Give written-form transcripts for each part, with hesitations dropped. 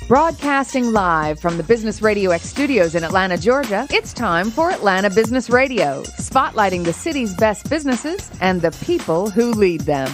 Broadcasting live from the Business RadioX studios in Atlanta, Georgia, it's time for Atlanta Business Radio, spotlighting the city's best businesses and the people who lead them.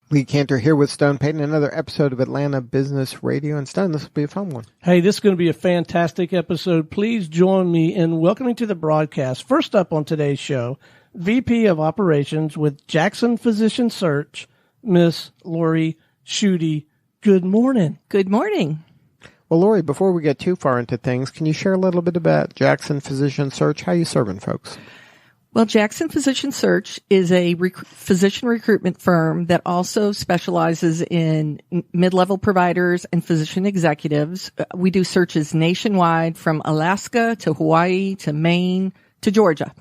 Lee Cantor here with Stone Payton, another episode of Atlanta Business Radio. And Stone, this will be a fun one. Hey, this is going to be a fantastic episode. Please join me in welcoming to the broadcast. First up on today's show, VP of Operations with Jackson Physician Search, Miss Lori Schutte. Good morning. Good morning. Well, Lori, before we get too far into things, can you share a little bit about Jackson Physician Search? How are you serving folks? Well, Jackson Physician Search is a physician recruitment firm that also specializes in mid-level providers and physician executives. We do searches nationwide from Alaska to Hawaii to Maine to Georgia.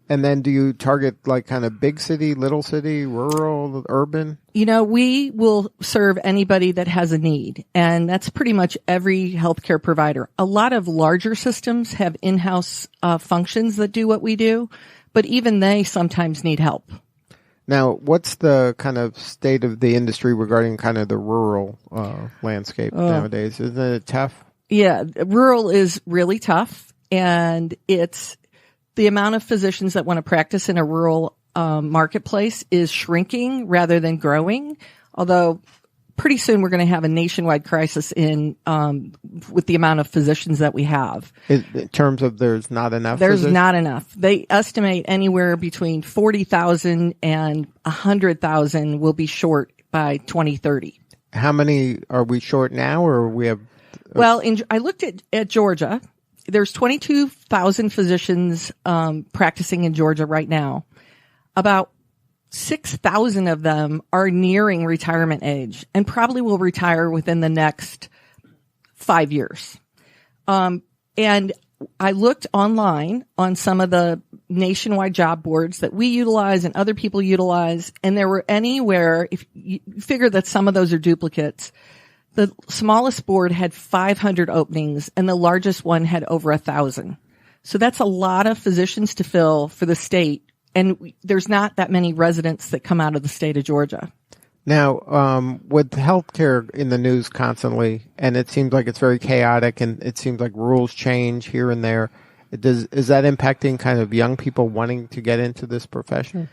And then do you target like kind of big city, little city, rural, urban? You know, we will serve anybody that has a need, and that's pretty much every healthcare provider. A lot of larger systems have in-house functions that do what we do, but even they sometimes need help. Now, what's the kind of state of the industry regarding kind of the rural landscape nowadays? Isn't it tough? Yeah, rural is really tough, and it's the amount of physicians that want to practice in a rural marketplace is shrinking rather than growing, although pretty soon we're going to have a nationwide crisis in with the amount of physicians that we have. In terms of there's not enough? There's not enough. They estimate anywhere between 40,000 and 100,000 will be short by 2030. How many are we short now, or we have? Well, I looked at Georgia. There's 22,000 physicians practicing in Georgia right now. About 6,000 of them are nearing retirement age and probably will retire within the next 5 years. And I looked online on some of the nationwide job boards that we utilize and other people utilize, and there were anywhere, if you figure that some of those are duplicates, the smallest board had 500 openings and the largest one had over 1,000. So that's a lot of physicians to fill for the state. And there's not that many residents that come out of the state of Georgia. Now, with healthcare in the news constantly, and it seems like it's very chaotic and it seems like rules change here and there, is that impacting kind of young people wanting to get into this profession?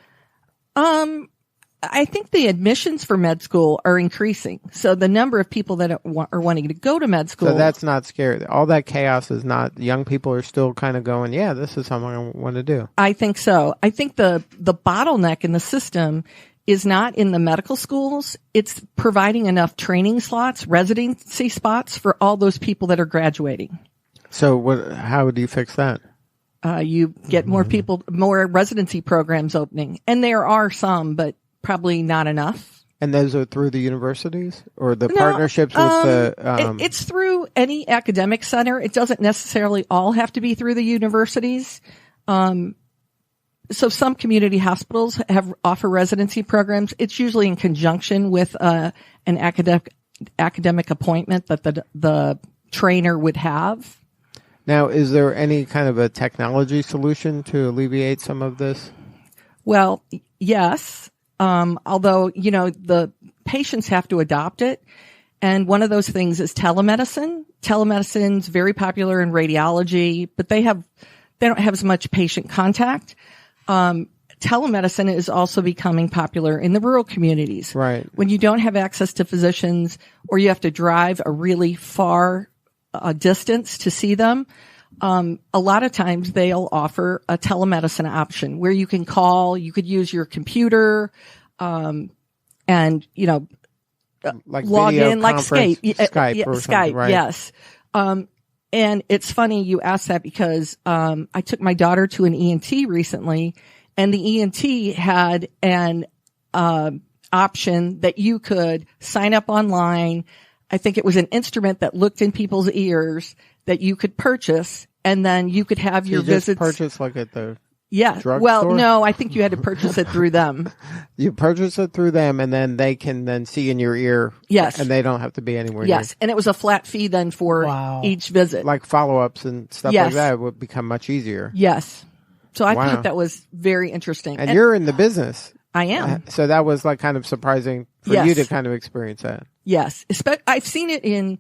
I think the admissions for med school are increasing. So the number of people that are wanting to go to med school. So that's not scary. All that chaos is not, young people are still kind of going, yeah, this is something I want to do. I think so. I think the bottleneck in the system is not in the medical schools. It's providing enough training slots, residency spots for all those people that are graduating. So how do you fix that? You get more people, more residency programs opening. And there are some, but probably not enough. And those are through the universities or the partnerships with the... It's through any academic center. It doesn't necessarily all have to be through the universities. So some community hospitals offer residency programs. It's usually in conjunction with an academic appointment that the trainer would have. Now, is there any kind of a technology solution to alleviate some of this? Well, yes. Although, you know, the patients have to adopt it. And one of those things is telemedicine. Telemedicine's very popular in radiology, but they don't have as much patient contact. Telemedicine is also becoming popular in the rural communities. Right. When you don't have access to physicians or you have to drive a really far distance to see them, a lot of times they'll offer a telemedicine option where you can call, you could use your computer, and, you know, like log in like Skype. Skype, right? Yes. And it's funny you asked that because, I took my daughter to an ENT recently, and the ENT had an, option that you could sign up online. I think it was an instrument that looked in people's ears that you could purchase, and then you could have your visits. Purchase like at the drug store? No, I think you had to purchase it through them. You purchase it through them, and then they can then see in your ear. Yes, and they don't have to be anywhere. Yes, near. And it was a flat fee then for each visit. Like follow-ups and stuff like that would become much easier. Yes. So I thought that was very interesting. And you're in the business. I am. So that was like kind of surprising for you to kind of experience that. Yes. I've seen it in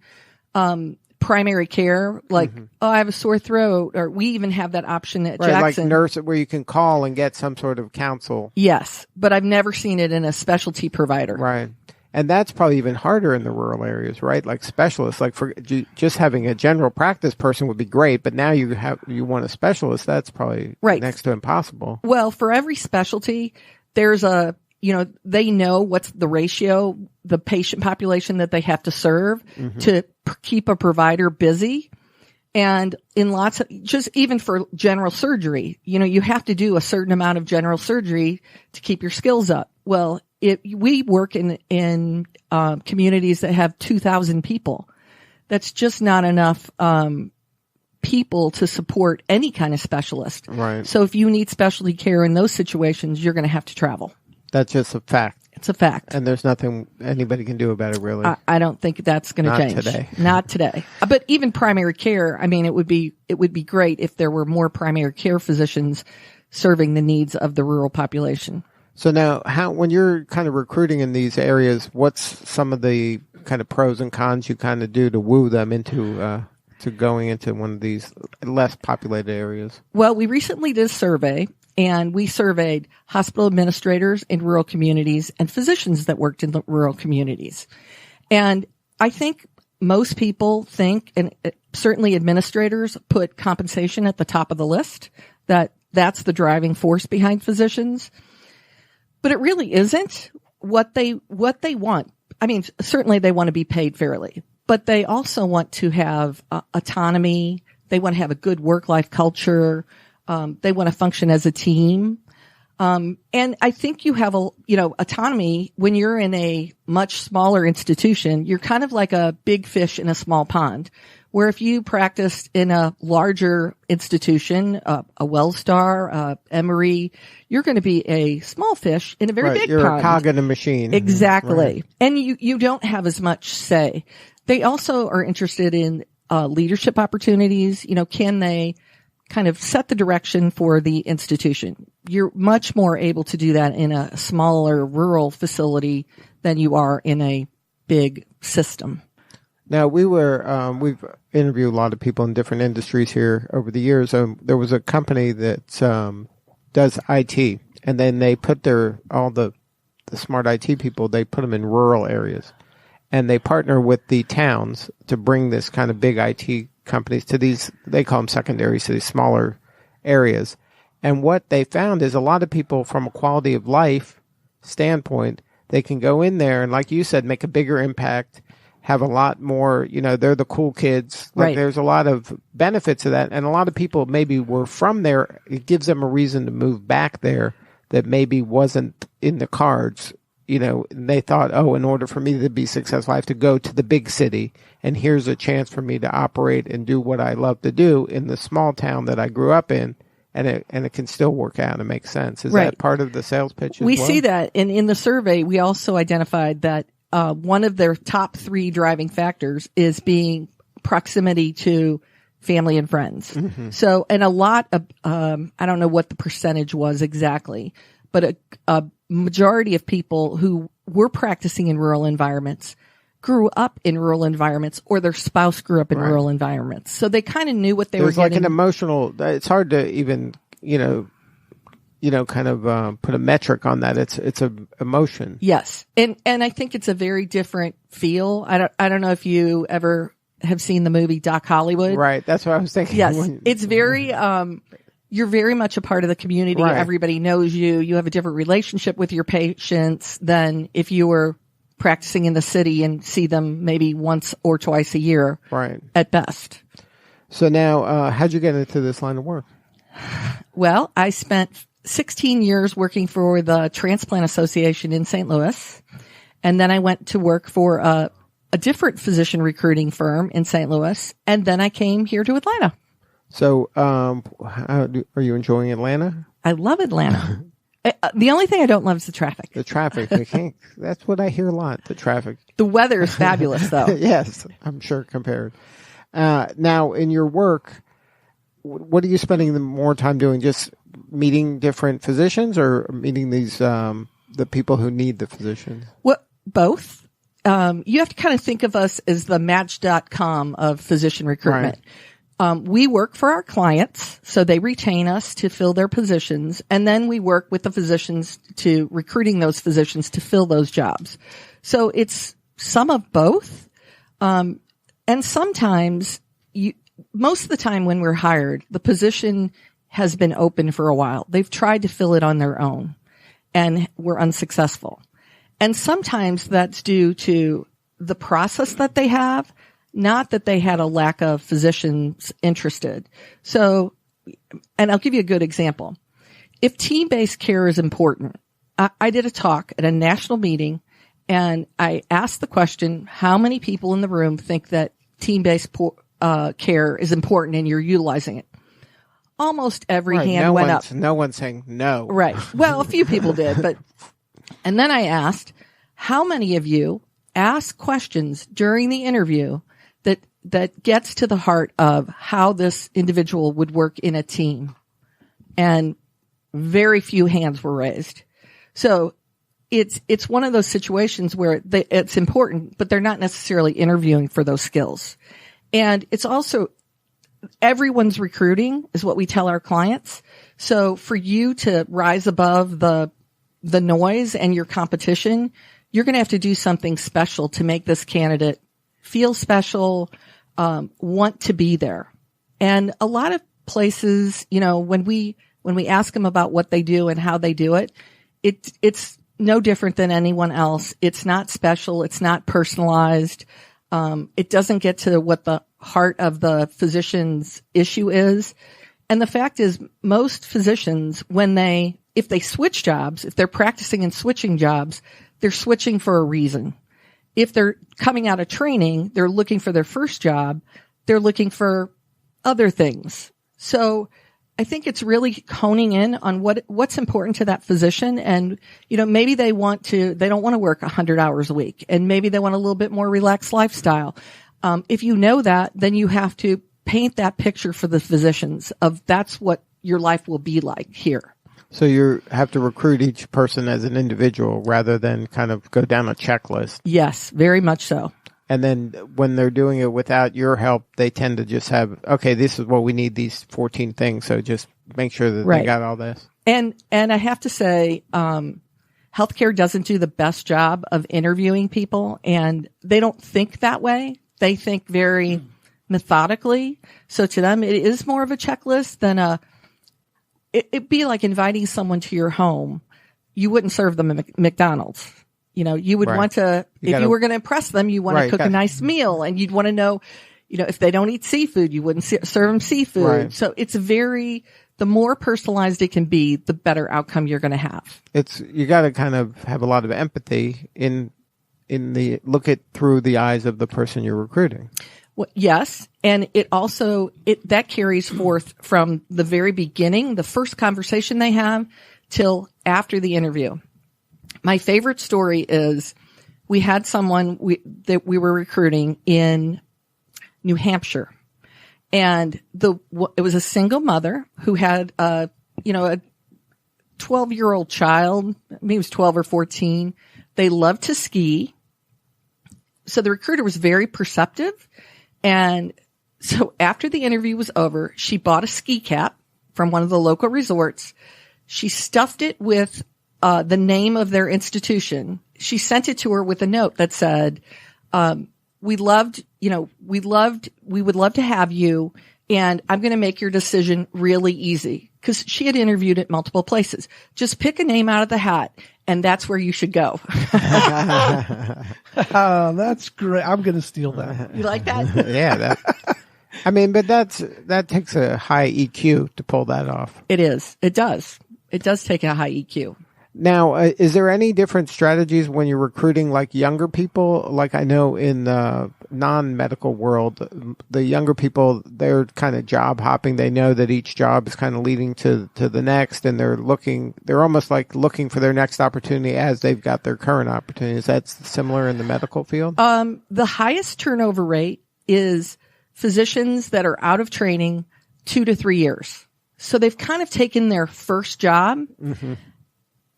primary care, like, oh, I have a sore throat, or we even have that option at Jackson. Like nurse, where you can call and get some sort of counsel. Yes, but I've never seen it in a specialty provider. Right. And that's probably even harder in the rural areas, right? Like specialists, like for just having a general practice person would be great, but now you want a specialist. That's probably next to impossible. Well, for every specialty, there's they know what's the ratio, the patient population that they have to serve to keep a provider busy. And in lots of, just even for general surgery, you have to do a certain amount of general surgery to keep your skills up. Well, we work in communities that have 2,000 people. That's just not enough people to support any kind of specialist. Right. So if you need specialty care in those situations, you're going to have to travel. That's just a fact. It's a fact. And there's nothing anybody can do about it, really. I don't think that's going to change. Not today. Not today. But even primary care, I mean, it would be great if there were more primary care physicians serving the needs of the rural population. So now, when you're kind of recruiting in these areas, what's some of the kind of pros and cons you kind of do to woo them into to going into one of these less populated areas? Well, we recently did a survey, and we surveyed hospital administrators in rural communities and physicians that worked in the rural communities. And I think most people think, and certainly administrators put compensation at the top of the list, that's the driving force behind physicians. But it really isn't what they want. I mean, certainly they want to be paid fairly, but they also want to have autonomy. They want to have a good work-life culture. They want to function as a team. And I think you have autonomy when you're in a much smaller institution. You're kind of like a big fish in a small pond, where if you practiced in a larger institution, a Wellstar, Emory, you're going to be a small fish in a very big you're pond. You're a cog in a machine. Exactly. Right. And you don't have as much say. They also are interested in leadership opportunities. Can they kind of set the direction for the institution? You're much more able to do that in a smaller rural facility than you are in a big system. Now, we've interviewed a lot of people in different industries here over the years. There was a company that does IT, and then they put all the smart IT people, they put them in rural areas. And they partner with the towns to bring this kind of big IT companies to these, they call them secondaries, to these smaller areas. And what they found is a lot of people, from a quality of life standpoint, they can go in there and, like you said, make a bigger impact, have a lot more, they're the cool kids. Like, there's a lot of benefits of that. And a lot of people maybe were from there. It gives them a reason to move back there that maybe wasn't in the cards. They thought, in order for me to be successful, I have to go to the big city. And here's a chance for me to operate and do what I love to do in the small town that I grew up in. And it can still work out and make sense. Is that part of the sales pitch as well? We see that. And in the survey, we also identified that one of their top 3 driving factors is being proximity to family and friends. Mm-hmm. So, and a lot of, I don't know what the percentage was exactly, but a majority of people who were practicing in rural environments grew up in rural environments, or their spouse grew up in rural environments. So they kind of knew what they were getting. There's like an emotional, it's hard to even, kind of put a metric on that. It's a emotion. Yes. And I think it's a very different feel. I don't know if you ever have seen the movie Doc Hollywood. Right. That's what I was thinking. Yes. It's very, you're very much a part of the community. Right. Everybody knows you. You have a different relationship with your patients than if you were practicing in the city and see them maybe once or twice a year. Right. At best. So now, how'd you get into this line of work? Well, I spent 16 years working for the Transplant Association in St. Louis. And then I went to work for a different physician recruiting firm in St. Louis. And then I came here to Atlanta. So, are you enjoying Atlanta? I love Atlanta. The only thing I don't love is the traffic. The traffic. That's what I hear a lot, the traffic. The weather is fabulous, though. Yes, I'm sure compared. Now, in your work, what are you spending more time doing? Just meeting different physicians or meeting these the people who need the physicians? Well, both. You have to kind of think of us as the Match.com of physician recruitment. Right. We work for our clients, so they retain us to fill their positions, and then we work with the physicians to recruiting those physicians to fill those jobs. So it's some of both. And sometimes most of the time when we're hired, the position has been open for a while. They've tried to fill it on their own and we're unsuccessful. And sometimes that's due to the process that they have, not that they had a lack of physicians interested. So, and I'll give you a good example. If team-based care is important, I did a talk at a national meeting and I asked the question, how many people in the room think that team-based care is important and you're utilizing it? Almost every hand went up. No one's saying no. Right. Well, a few people did, but, and then I asked, how many of you ask questions during the interview that gets to the heart of how this individual would work in a team? And very few hands were raised. So it's one of those situations where it's important, but they're not necessarily interviewing for those skills. And it's also, everyone's recruiting is what we tell our clients. So for you to rise above the noise and your competition, you're going to have to do something special to make this candidate feel special, want to be there. And a lot of places, when we ask them about what they do and how they do it, it's no different than anyone else. It's not special. It's not personalized. It doesn't get to what the heart of the physician's issue is. And the fact is, most physicians, if they switch jobs, if they're practicing and switching jobs, they're switching for a reason. If they're coming out of training, they're looking for their first job, they're looking for other things. So I think it's really honing in on what's important to that physician. And, maybe they don't want to work 100 hours a week, and maybe they want a little bit more relaxed lifestyle. If you know that, then you have to paint that picture for the physicians of that's what your life will be like here. So you have to recruit each person as an individual rather than kind of go down a checklist. Yes, very much so. And then when they're doing it without your help, they tend to just have, okay, this is what we need, these 14 things. So just make sure that they got all this. And I have to say, healthcare doesn't do the best job of interviewing people, and they don't think that way. They think very methodically. So to them, it is more of a checklist than it'd be like inviting someone to your home. You wouldn't serve them at McDonald's. You would want to, if you were going to impress them, you want to cook a nice meal, and you'd want to know, if they don't eat seafood, you wouldn't serve them seafood. Right. So it's the more personalized it can be, the better outcome you're going to have. You got to kind of have a lot of empathy in the look it through the eyes of the person you're recruiting. Well, yes. And it also, that carries forth from the very beginning, the first conversation they have till after the interview. My favorite story is we had someone that we were recruiting in New Hampshire, and it was a single mother who had a 12-year-old child. Maybe he was 12 or 14. They loved to ski. So the recruiter was very perceptive. And so after the interview was over, she bought a ski cap from one of the local resorts. She stuffed it with the name of their institution. She sent it to her with a note that said, we would love to have you, and I'm going to make your decision really easy. Because she had interviewed at multiple places. Just pick a name out of the hat, and that's where you should go. Oh, that's great. I'm going to steal that. You like that? Yeah. But that takes a high EQ to pull that off. It is. It does. It does take a high EQ. Now, is there any different strategies when you're recruiting like younger people? Like I know in the non-medical world, the younger people, they're kind of job hopping. They know that each job is kind of leading to the next, and they're almost like looking for their next opportunity as they've got their current opportunity. Is that similar in the medical field? The highest turnover rate is physicians that are out of training 2 to 3 years. So they've kind of taken their first job. Mm-hmm.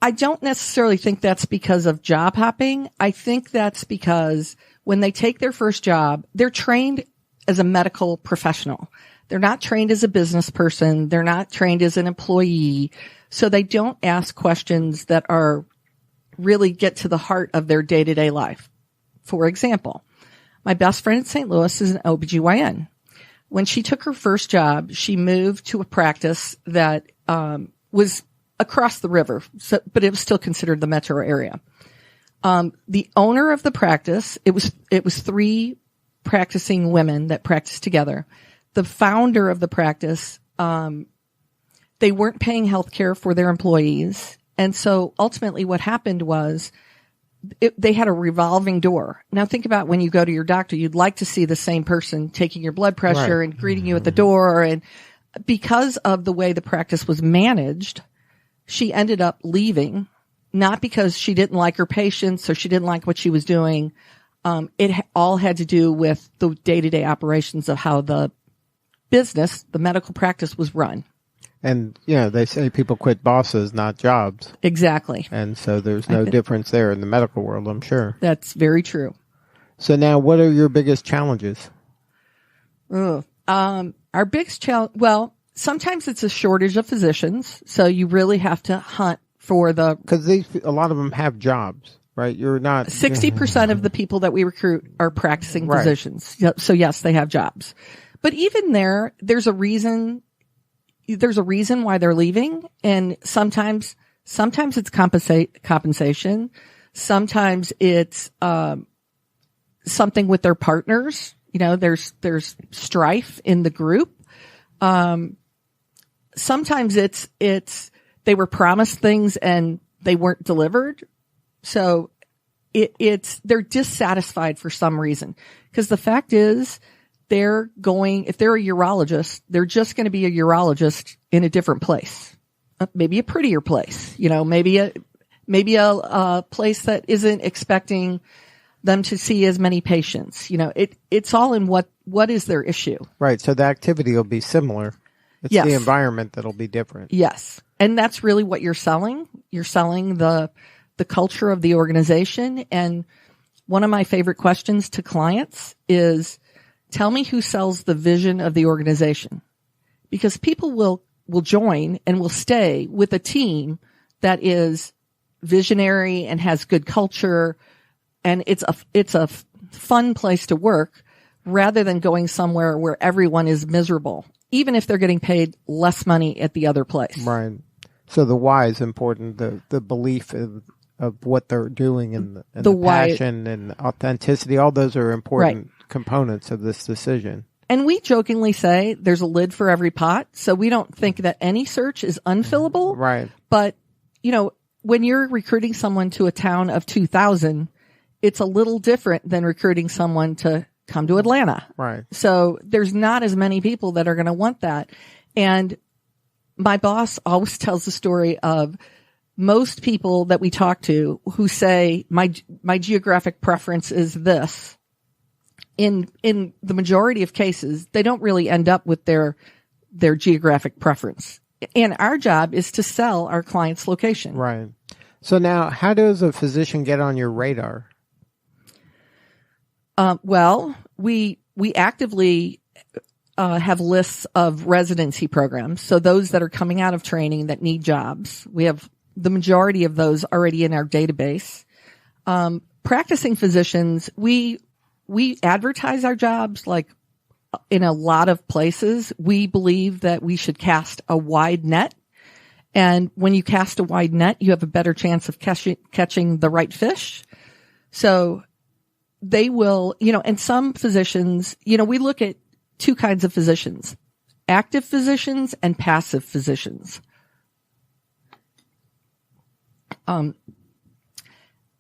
I don't necessarily think that's because of job hopping. I think that's because when they take their first job, they're trained as a medical professional. They're not trained as a business person. They're not trained as an employee. So they don't ask questions that are really get to the heart of their day-to-day life. For example, my best friend in St. Louis is an OBGYN. When she took her first job, she moved to a practice that was across the river, but it was still considered the metro area. The owner of the practice, it was 3 practicing women that practiced together. The founder of the practice, they weren't paying health care for their employees. And so ultimately what happened was they had a revolving door. Now think about when you go to your doctor, you'd like to see the same person taking your blood pressure and greeting you at the door. And because of the way the practice was managed, she ended up leaving, not because she didn't like her patients or she didn't like what she was doing. It all had to do with the day-to-day operations of how the business, the medical practice, was run. And, they say people quit bosses, not jobs. Exactly. And so there's no difference there in the medical world, I'm sure. That's very true. So now what are your biggest challenges? Our biggest challenge, well, sometimes it's a shortage of physicians. So you really have to hunt for because a lot of them have jobs, right? You're not 60% of the people that we recruit are practicing physicians. So yes, they have jobs, but even there's a reason why they're leaving. And sometimes it's compensation. Sometimes it's, something with their partners. There's strife in the group. Sometimes it's they were promised things and they weren't delivered. So they're dissatisfied for some reason. Because the fact is, if they're a urologist, they're just going to be a urologist in a different place, maybe a prettier place, maybe a place that isn't expecting them to see as many patients. It's all in what is their issue. Right. So the activity will be similar. It's the environment that'll be different. Yes. And that's really what you're selling. You're selling the culture of the organization. And one of my favorite questions to clients is, tell me who sells the vision of the organization. Because people will join and will stay with a team that is visionary and has good culture, and it's a fun place to work, rather than going somewhere where everyone is miserable, even if they're getting paid less money at the other place. Right. So the why is important, the belief of what they're doing, and the passion and authenticity. All those are important components of this decision. And we jokingly say there's a lid for every pot. So we don't think that any search is unfillable. Right. But, when you're recruiting someone to a town of 2,000, it's a little different than recruiting someone to come to Atlanta. Right. So there's not as many people that are going to want that. And my boss always tells the story of most people that we talk to who say, my geographic preference is this. In the majority of cases, they don't really end up with their geographic preference. And our job is to sell our client's location. Right. So now, how does a physician get on your radar? Well, we actively have lists of residency programs. So those that are coming out of training that need jobs, we have the majority of those already in our database. Practicing physicians, we advertise our jobs like in a lot of places. We believe that we should cast a wide net. And when you cast a wide net, you have a better chance of catching the right fish. So they will, and some physicians, we look at 2 kinds of physicians, active physicians and passive physicians.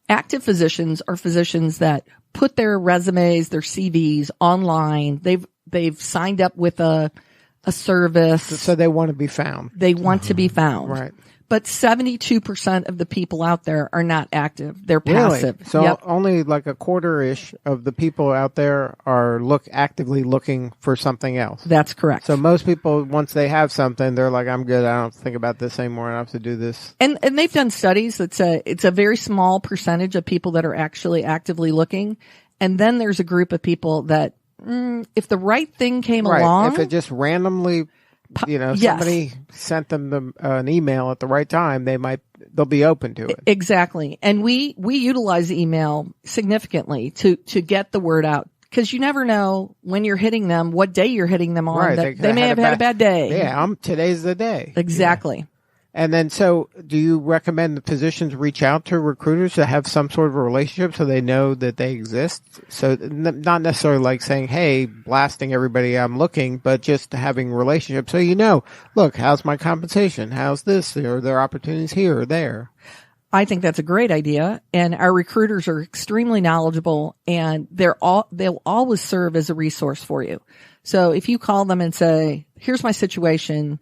Active physicians are physicians that put their resumes, their CVs online. They've signed up with a service. So they want to be found. They want to be found. Right. but 72% of the people out there are not active. They're passive. Really? So Yep. only like a quarter-ish of the people out there are actively looking for something else. That's correct. So most people, once they have something, they're like, I'm good. I don't think about this anymore. I don't have to do this. And they've done studies that say it's a very small percentage of people that are actually actively looking. And then there's a group of people that, if the right thing came along. If it just randomly, Yes. somebody sent them an email at the right time, they'll be open to it. Exactly. And we utilize email significantly to get the word out. Because you never know when you're hitting them, what day you're hitting them on. Right. They may have had a bad day. Yeah, today's the day. Exactly. Yeah. And then, so do you recommend the physicians reach out to recruiters to have some sort of a relationship so they know that they exist? So not necessarily like saying, hey, blasting everybody, I'm looking, but just having relationships. So, look, how's my compensation? How's this? Are there opportunities here or there? I think that's a great idea. And our recruiters are extremely knowledgeable, and they'll always serve as a resource for you. So if you call them and say, here's my situation,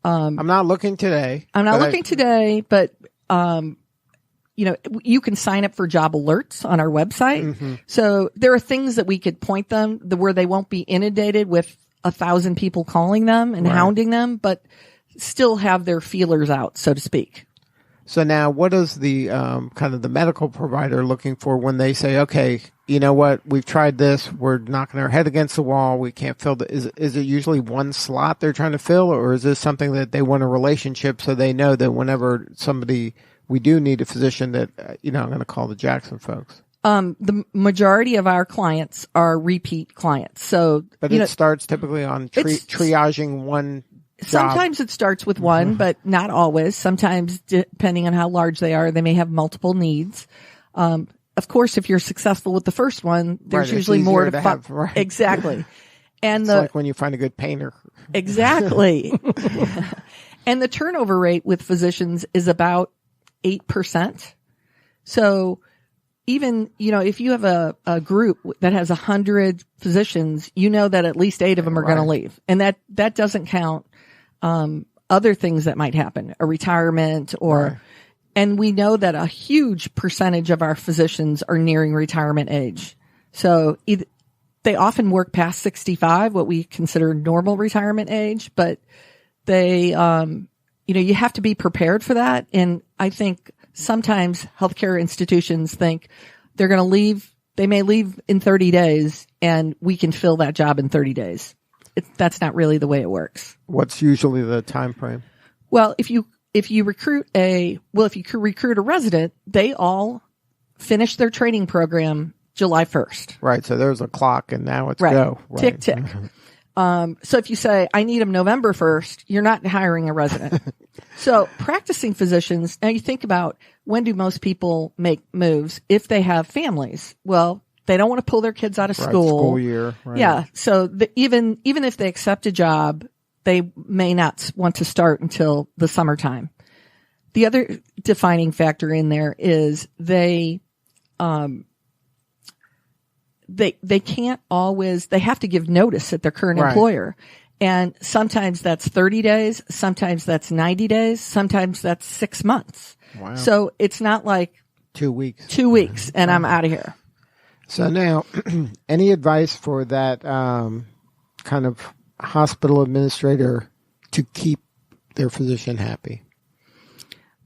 I'm not looking today. I'm not looking today, but, you can sign up for job alerts on our website. Mm-hmm. So there are things that we could point them where they won't be inundated with 1,000 people calling them and hounding them, but still have their feelers out, so to speak. So now what is the kind of the medical provider looking for when they say, okay, you know what, we've tried this, we're knocking our head against the wall, we can't fill is it usually one slot they're trying to fill, or is this something that they want a relationship so they know that whenever we do need a physician that, I'm going to call the Jackson folks? The majority of our clients are repeat clients. So, but it starts typically on triaging one job. Sometimes it starts with one, but not always. Sometimes, depending on how large they are, they may have multiple needs. Of course, if you're successful with the first one, there's usually more to have. Right. Exactly. And it's like when you find a good painter. Exactly. And the turnover rate with physicians is about 8%. So even, if you have a group that has 100 physicians, that at least 8 of them are going to leave. And that doesn't count other things that might happen, a retirement or, and we know that a huge percentage of our physicians are nearing retirement age. So they often work past 65, what we consider normal retirement age, but they, you have to be prepared for that. And I think sometimes healthcare institutions think they're going to leave, they may leave in 30 days and we can fill that job in 30 days. That's not really the way it works. What's usually the time frame? Well, if you recruit a resident, they all finish their training program July 1st. Right. So there's a clock and now it's go. Right. Tick, tick. So if you say, I need them November 1st, you're not hiring a resident. So practicing physicians, now you think about, when do most people make moves if they have families? Well, they don't want to pull their kids out of school. School year. Right. Yeah. So even if they accept a job, they may not want to start until the summertime. The other defining factor in there is they can't always, they have to give notice at their current employer. And sometimes that's 30 days, sometimes that's 90 days, sometimes that's 6 months. Wow. So it's not like 2 weeks. 2 weeks and I'm out of here. So now, any advice for that kind of hospital administrator to keep their physician happy?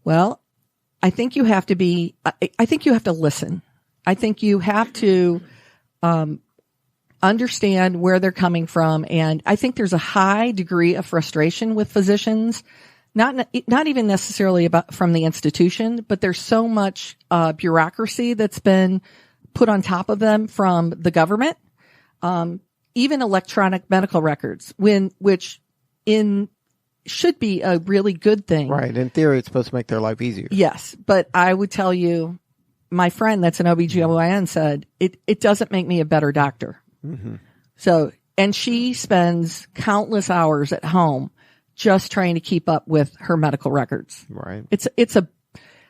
Well, I think you have to listen. I think you have to understand where they're coming from. And I think there's a high degree of frustration with physicians, not even necessarily from the institution, but there's so much bureaucracy that's been put on top of them from the government. Even electronic medical records, which should be a really good thing. Right. In theory, it's supposed to make their life easier. Yes. But I would tell you, my friend that's an OBGYN said, it doesn't make me a better doctor. Mm-hmm. So, and she spends countless hours at home just trying to keep up with her medical records. Right.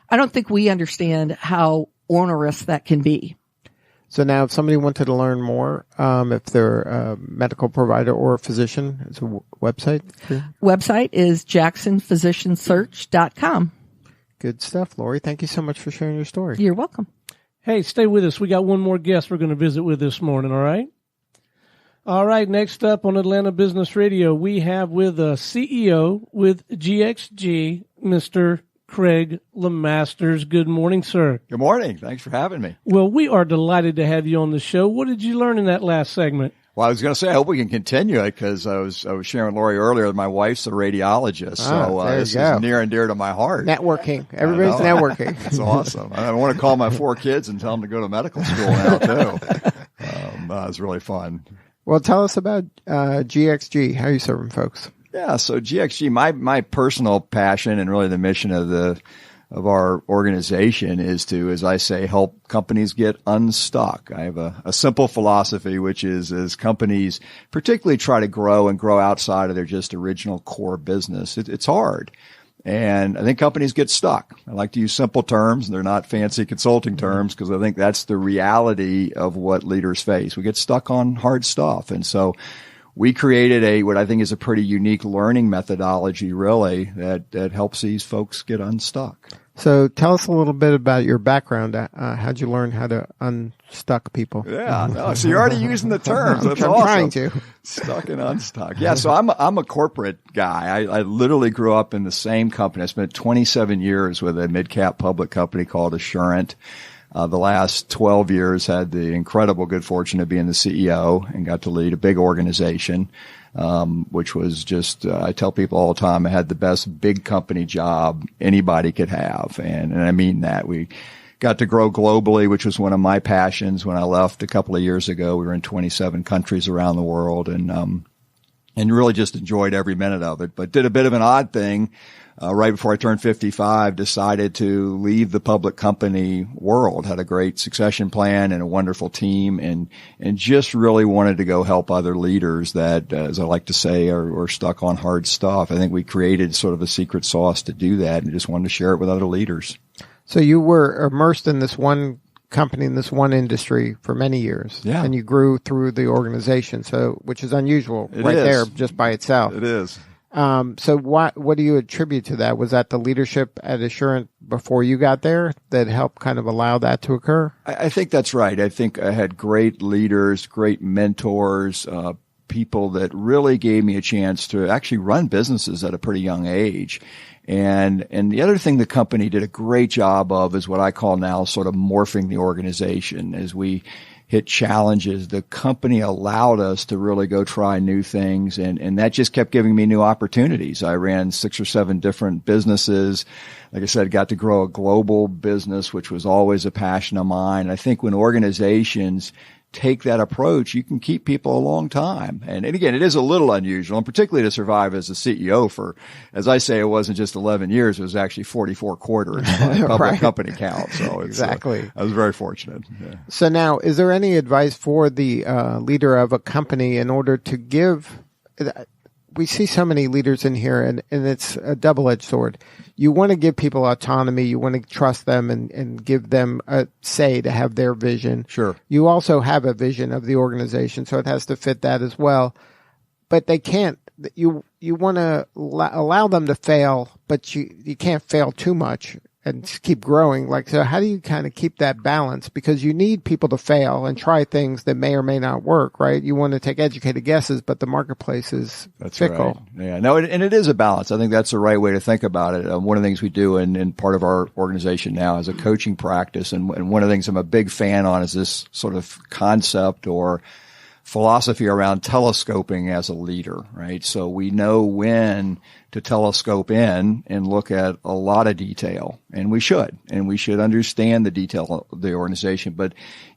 I don't think we understand how onerous that can be. So now if somebody wanted to learn more, if they're a medical provider or a physician, it's a website? Website is jacksonphysiciansearch.com. Good stuff, Lori. Thank you so much for sharing your story. You're welcome. Hey, stay with us. We got one more guest we're going to visit with this morning, all right? All right, next up on Atlanta Business Radio, we have with a CEO with GXG, Mr. Craig Lemasters. Good morning, sir. Good morning. Thanks for having me. Well, we are delighted to have you on the show. What did you learn in that last segment? Well, I was going to say, I hope we can continue it because I was sharing with Lori earlier that my wife's a radiologist. So this is near and dear to my heart. Networking. Everybody's networking. That's awesome. I want to call my 4 kids and tell them to go to medical school now, too. It's really fun. Well, tell us about GXG. How are you serving folks? Yeah, so GXG, my personal passion and really the mission of our organization is to, as I say, help companies get unstuck. I have a simple philosophy, which is as companies particularly try to grow and grow outside of their just original core business, it's hard. And I think companies get stuck. I like to use simple terms. They're not fancy consulting terms because I think that's the reality of what leaders face. We get stuck on hard stuff. And so we created what I think is a pretty unique learning methodology, really, that helps these folks get unstuck. So tell us a little bit about your background. How'd you learn how to unstuck people? Yeah, no, so you're already using the terms. That's awesome. I'm trying to. Stuck and unstuck. Yeah, so I'm a corporate guy. I literally grew up in the same company. I spent 27 years with a mid-cap public company called Assurant. The last 12 years had the incredible good fortune of being the CEO and got to lead a big organization, which was just, I tell people all the time, I had the best big company job anybody could have. And I mean that. We got to grow globally, which was one of my passions. When I left a couple of years ago, we were in 27 countries around the world and really just enjoyed every minute of it, but did a bit of an odd thing. Right before I turned 55, decided to leave the public company world, had a great succession plan and a wonderful team and just really wanted to go help other leaders that, as I like to say, are stuck on hard stuff. I think we created sort of a secret sauce to do that and just wanted to share it with other leaders. So you were immersed in this one company, in this one industry for many years. Yeah. And you grew through the organization, which is unusual there just by itself. It is. So what do you attribute to that? Was that the leadership at Assurant before you got there that helped kind of allow that to occur? I think that's right. I think I had great leaders, great mentors, people that really gave me a chance to actually run businesses at a pretty young age. And the other thing the company did a great job of is what I call now sort of morphing the organization. As we hit challenges, the company allowed us to really go try new things, and that just kept giving me new opportunities. I ran 6 or 7 different businesses. Like I said, got to grow a global business, which was always a passion of mine. I think when organizations take that approach, you can keep people a long time. And again, it is a little unusual, and particularly to survive as a CEO for, as I say, it wasn't just 11 years, it was actually 44 quarters by public company count. So exactly. I was very fortunate. Yeah. So now, is there any advice for the leader of a company in order to give, we see so many leaders in here, and it's a double-edged sword. You want to give people autonomy. You want to trust them and give them a say to have their vision. Sure. You also have a vision of the organization, so it has to fit that as well. But they can't. You want to allow them to fail, but you can't fail too much and keep growing. So how do you kind of keep that balance? Because you need people to fail and try things that may or may not work, right? You want to take educated guesses, but the marketplace is fickle. Right. Yeah, no, and it is a balance. I think that's the right way to think about it. One of the things we do in part of our organization now is a coaching practice. And one of the things I'm a big fan on is this sort of concept or philosophy around telescoping as a leader, right? So we know when to telescope in and look at a lot of detail, and we should understand the detail of the organization, but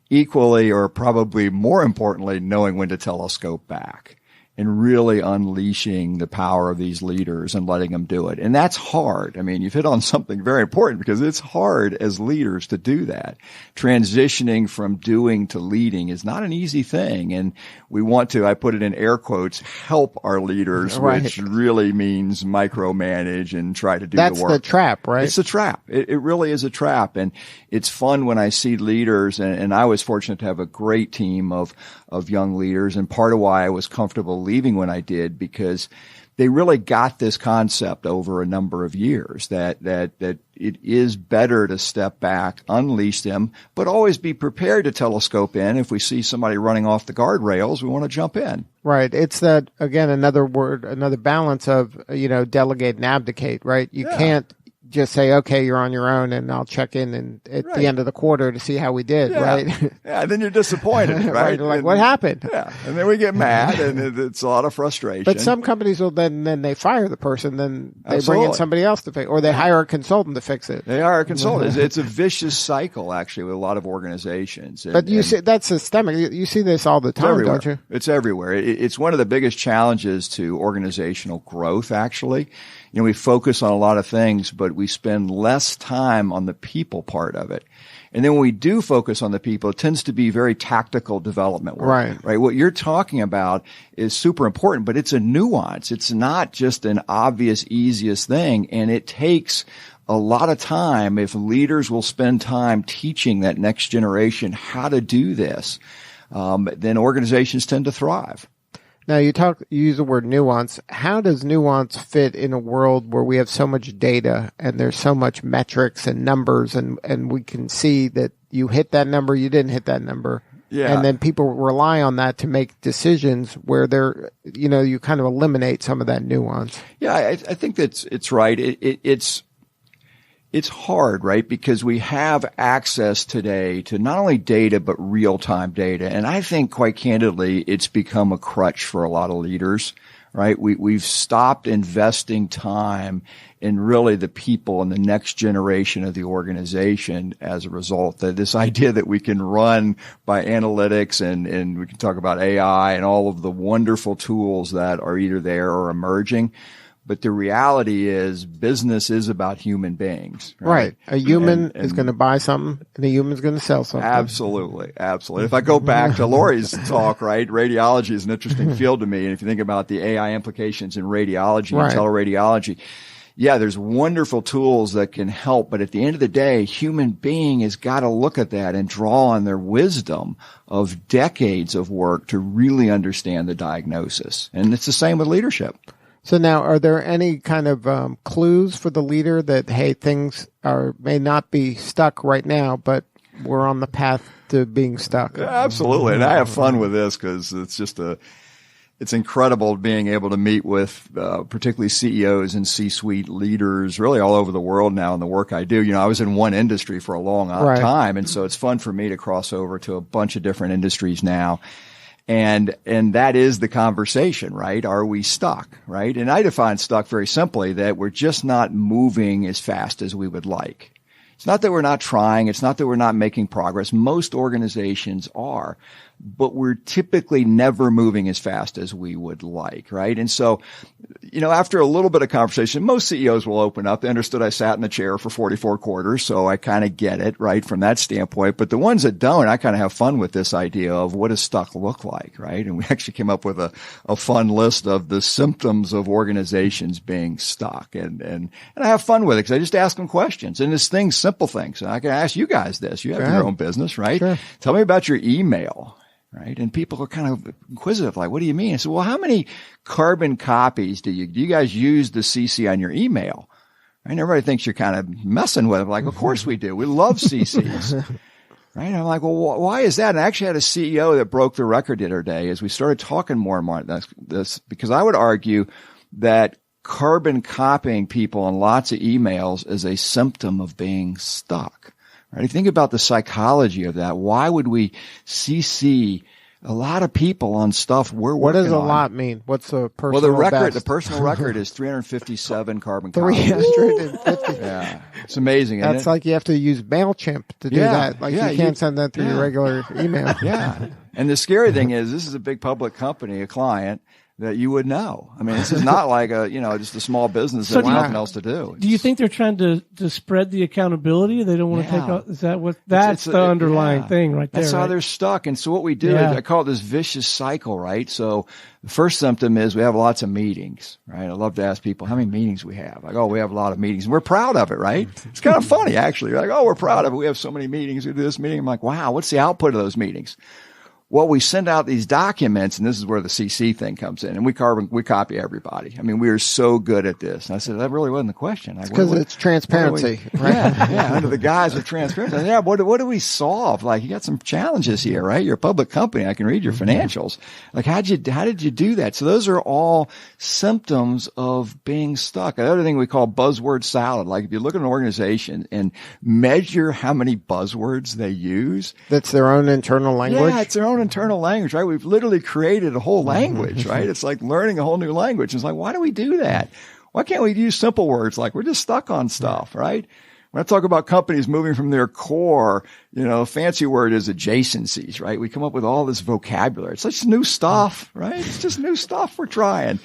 equally or probably more importantly, knowing when to telescope back. and really unleashing the power of these leaders and letting them do it. And that's hard. I mean, you've hit on something very important because it's hard as leaders to do that. Transitioning from doing to leading is not an easy thing. And we want to, I put it in air quotes, help our leaders, right. which really means micromanage and try to do That's the work. That's the trap, right? It's a trap. It really is a trap. And it's fun when I see leaders, and I was fortunate to have a great team of young leaders, and part of why I was comfortable leaving when I did, because they really got this concept over a number of years that it is better to step back, unleash them, but always be prepared to telescope in. If we see somebody running off the guardrails, we want to jump in. Right. It's that, again, another balance of, delegate and abdicate, right? You can't just say, okay, you're on your own and I'll check in at the end of the quarter to see how we did, right? Yeah, then you're disappointed, right? Like, what happened? Yeah, and then we get mad and it's a lot of frustration. But some companies will then they fire the person, then they bring in somebody else to fix, or they hire a consultant to fix it. They hire a consultant. It's a vicious cycle, actually, with a lot of organizations. But you see, that's systemic. You see this all the time, don't you? It's everywhere. It's one of the biggest challenges to organizational growth, actually. We focus on a lot of things, but we spend less time on the people part of it. And then when we do focus on the people, it tends to be very tactical development work. Right. What you're talking about is super important, but it's a nuance. It's not just an obvious, easiest thing. And it takes a lot of time. If leaders will spend time teaching that next generation how to do this, then organizations tend to thrive. Now, you use the word nuance. How does nuance fit in a world where we have so much data and there's so much metrics and numbers, and we can see that you hit that number, you didn't hit that number. Yeah. And then people rely on that to make decisions where you kind of eliminate some of that nuance. Yeah, I think it's right. It's hard, right? Because we have access today to not only data, but real-time data. And I think, quite candidly, it's become a crutch for a lot of leaders, right? We've stopped investing time in really the people and the next generation of the organization as a result. This idea that we can run by analytics and we can talk about AI and all of the wonderful tools that are either there or emerging. But the reality is business is about human beings. Right. A human is going to buy something and a human is going to sell something. Absolutely. Absolutely. If I go back to Lori's talk, right, radiology is an interesting field to me. And if you think about the AI implications in radiology and teleradiology, yeah, there's wonderful tools that can help. But at the end of the day, human being has got to look at that and draw on their wisdom of decades of work to really understand the diagnosis. And it's the same with leadership. So now, are there any kind of clues for the leader that, hey, things may not be stuck right now, but we're on the path to being stuck? Yeah, absolutely. And I have fun with this because it's just it's incredible being able to meet with particularly CEOs and C-suite leaders really all over the world now in the work I do. I was in one industry for a long time, and so it's fun for me to cross over to a bunch of different industries now. And that is the conversation, right? Are we stuck, right? And I define stuck very simply that we're just not moving as fast as we would like. It's not that we're not trying. It's not that we're not making progress. Most organizations are, but we're typically never moving as fast as we would like, right? And so, after a little bit of conversation, most CEOs will open up. They understood I sat in the chair for 44 quarters, so I kind of get it, right, from that standpoint. But the ones that don't, I kind of have fun with this idea of what does stuck look like, right? And we actually came up with a fun list of the symptoms of organizations being stuck. And I have fun with it because I just ask them questions. And it's simple things. And I can ask you guys this. You have your own business, right? Sure. Tell me about your email. Right. And people are kind of inquisitive, like, what do you mean? I said, well, how many carbon copies do you guys use the CC on your email? Right? And everybody thinks you're kind of messing with them. Like, of course we do. We love CCs. Right. And I'm like, well, why is that? And I actually had a CEO that broke the record the other day as we started talking more and more about this, because I would argue that carbon copying people on lots of emails is a symptom of being stuck. Right? Think about the psychology of that. Why would we CC a lot of people on stuff we're working on? What does a lot mean? What's the personal the personal record is 357 carbon copies. 350. Yeah. It's amazing. That's like you have to use MailChimp to do that. Like you can't send that through your regular email. Yeah. And the scary thing is this is a big public company, a client. that you would know. I mean, this is not like just a small business that has nothing else to do. Do you think they're trying to spread the accountability? They don't want to take out, is that what, that's the underlying thing right there. That's how they're stuck. And so what we do is I call it this vicious cycle, right? So the first symptom is we have lots of meetings, right? I love to ask people how many meetings we have. Like, oh, we have a lot of meetings. And we're proud of it, right? It's kind of funny, actually. Like, oh, we're proud of it. We have so many meetings. We do this meeting. I'm like, wow, what's the output of those meetings? Well, we send out these documents, and this is where the CC thing comes in, and we copy everybody. I mean, we are so good at this. And I said, that really wasn't the question. Because it's transparency. Right? Yeah, under the guise of transparency. Yeah, what do we solve? Like, you got some challenges here, right? You're a public company. I can read your financials. Like, how did you do that? So those are all symptoms of being stuck. Another thing we call buzzword salad. Like, if you look at an organization and measure how many buzzwords they use. That's their own internal language? Yeah, it's their own internal language, right? We've literally created a whole language, right? It's like learning a whole new language. It's like, why do we do that? Why can't we use simple words? Like, we're just stuck on stuff, right? When I talk about companies moving from their core, fancy word is adjacencies, right? We come up with all this vocabulary. It's just new stuff, right? It's just new stuff we're trying.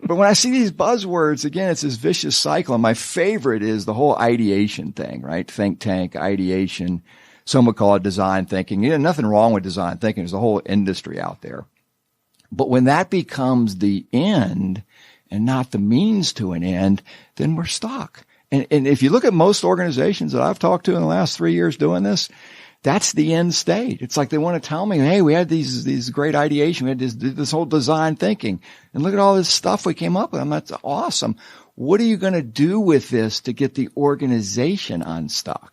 But when I see these buzzwords, again, it's this vicious cycle. And my favorite is the whole ideation thing, right? Think tank, ideation. Some would call it design thinking. Nothing wrong with design thinking. There's a whole industry out there. But when that becomes the end and not the means to an end, then we're stuck. And if you look at most organizations that I've talked to in the last 3 years doing this, that's the end state. It's like they want to tell me, hey, we had these great ideation. We had this whole design thinking. And look at all this stuff we came up with. That's awesome. What are you going to do with this to get the organization unstuck?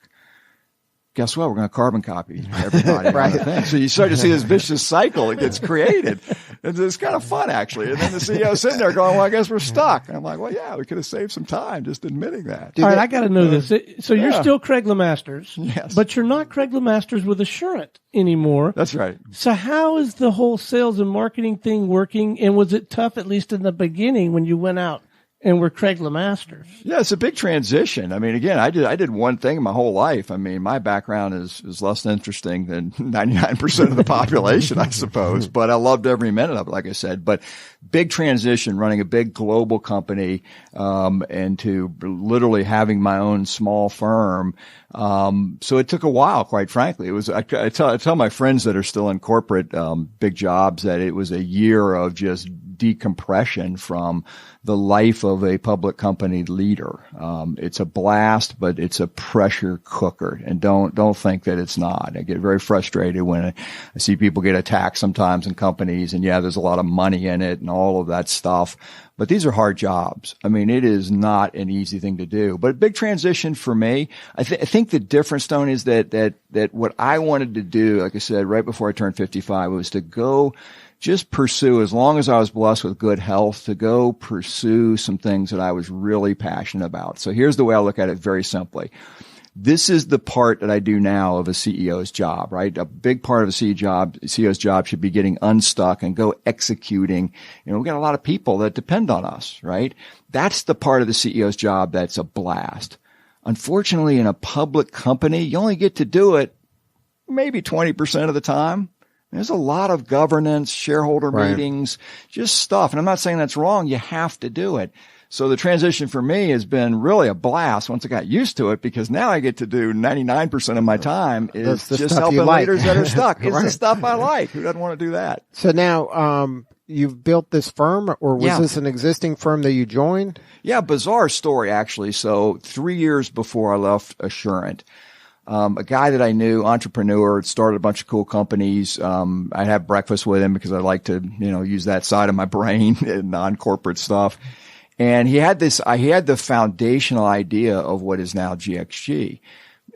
Guess what? We're going to carbon copy everybody. Right. So you start to see this vicious cycle that gets created. It's kind of fun, actually. And then the CEO's sitting there going, well, I guess we're stuck. And I'm like, well, yeah, we could have saved some time just admitting that. All right, I got to know this. So you're still Craig Lemasters. Yes. But you're not Craig Lemasters with Assurant anymore. That's right. So how is the whole sales and marketing thing working? And was it tough, at least in the beginning, when you went out and we're Craig Lemasters? Yeah, it's a big transition. I mean, again, I did one thing my whole life. I mean, my background is less interesting than 99% of the population, I suppose, but I loved every minute of it, like I said. But big transition, running a big global company, and to literally having my own small firm. So it took a while, quite frankly. It was, I tell my friends that are still in corporate, big jobs that it was a year of just decompression from the life of a public company leader. It's a blast, but it's a pressure cooker. And don't think that it's not. I get very frustrated when I see people get attacked sometimes in companies, and there's a lot of money in it and all of that stuff. But these are hard jobs. I mean, it is not an easy thing to do, but a big transition for me. I think the difference, Stone, is that what I wanted to do, like I said, right before I turned 55, was to go just pursue, as long as I was blessed with good health, to go pursue some things that I was really passionate about. So here's the way I look at it very simply. This is the part that I do now of a CEO's job, right? A big part of a CEO's job should be getting unstuck and go executing. We've got a lot of people that depend on us, right? That's the part of the CEO's job that's a blast. Unfortunately, in a public company, you only get to do it maybe 20% of the time. There's a lot of governance, shareholder meetings, just stuff. And I'm not saying that's wrong. You have to do it. So the transition for me has been really a blast once I got used to it, because now I get to do 99% of my time is just helping leaders that are stuck. It's the stuff I like. Who doesn't want to do that? So now, you've built this firm, or was this an existing firm that you joined? Yeah, bizarre story, actually. So 3 years before I left Assurant, a guy that I knew, entrepreneur, had started a bunch of cool companies. I'd have breakfast with him because I like to, use that side of my brain and non-corporate stuff. And he had the foundational idea of what is now GXG.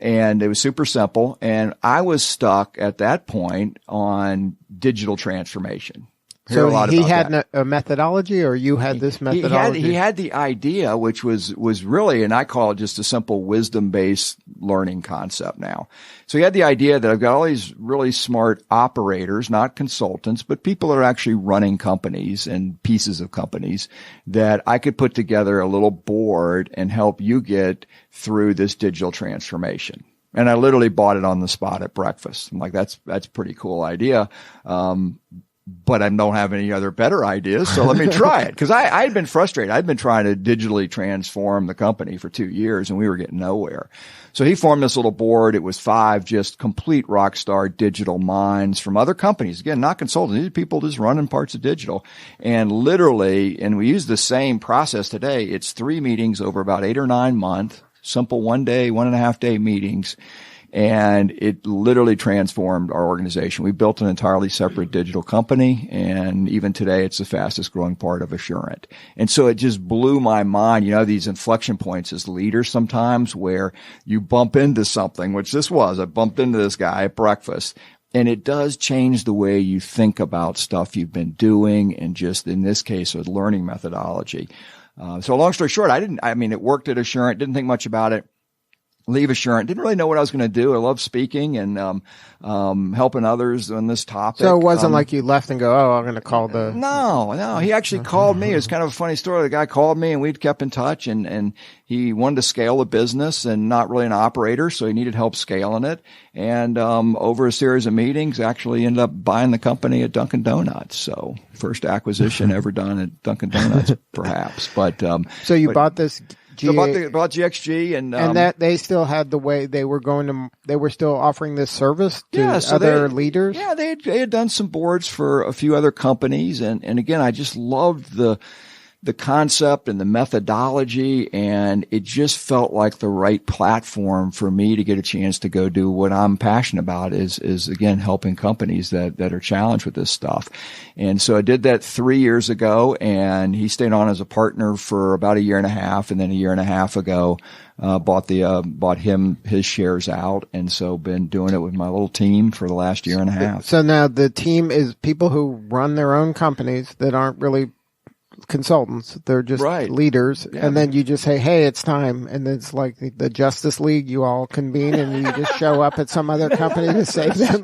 And it was super simple. And I was stuck at that point on digital transformation. So he had a methodology, or you had this methodology? He had the idea, which was really, and I call it just a simple wisdom-based learning concept now. So he had the idea that I've got all these really smart operators, not consultants, but people that are actually running companies and pieces of companies, that I could put together a little board and help you get through this digital transformation. And I literally bought it on the spot at breakfast. I'm like, that's a pretty cool idea. but I don't have any other better ideas. So let me try it. Cause I had been frustrated. I'd been trying to digitally transform the company for 2 years and we were getting nowhere. So he formed this little board. It was 5 just complete rock star digital minds from other companies. Again, not consultants. These are people just running parts of digital. And literally, and we use the same process today. It's 3 meetings over about 8 or 9 months, simple 1 day, 1.5 day meetings. And it literally transformed our organization. We built an entirely separate digital company, and even today it's the fastest growing part of Assurant. And so it just blew my mind, these inflection points as leaders sometimes where you bump into something, which this was. I bumped into this guy at breakfast. And it does change the way you think about stuff you've been doing and just in this case with learning methodology. So long story short, it worked at Assurant, didn't think much about it. Leave Assurant. Didn't really know what I was going to do. I love speaking and helping others on this topic. So it wasn't like you left and go, I'm going to call the... No. He actually called me. It's kind of a funny story. The guy called me and we'd kept in touch and he wanted to scale a business and not really an operator, so he needed help scaling it. And over a series of meetings, actually ended up buying the company at Dunkin' Donuts. So first acquisition ever done at Dunkin' Donuts, perhaps. But so you bought this... So about GXG and that they still had the way they were they were still offering this service to other leaders. Yeah, they had done some boards for a few other companies. And again, I just loved the concept and the methodology, and it just felt like the right platform for me to get a chance to go do what I'm passionate about is again, helping companies that are challenged with this stuff. And so I did that 3 years ago, and he stayed on as a partner for about 1.5 years. And then 1.5 years ago, bought him his shares out. And so been doing it with my little team for the last 1.5 years. So now the team is people who run their own companies that aren't really consultants. They're just leaders. Yeah. And then you just say, hey, it's time. And it's like the Justice League. You all convene and you just show up at some other company to save them.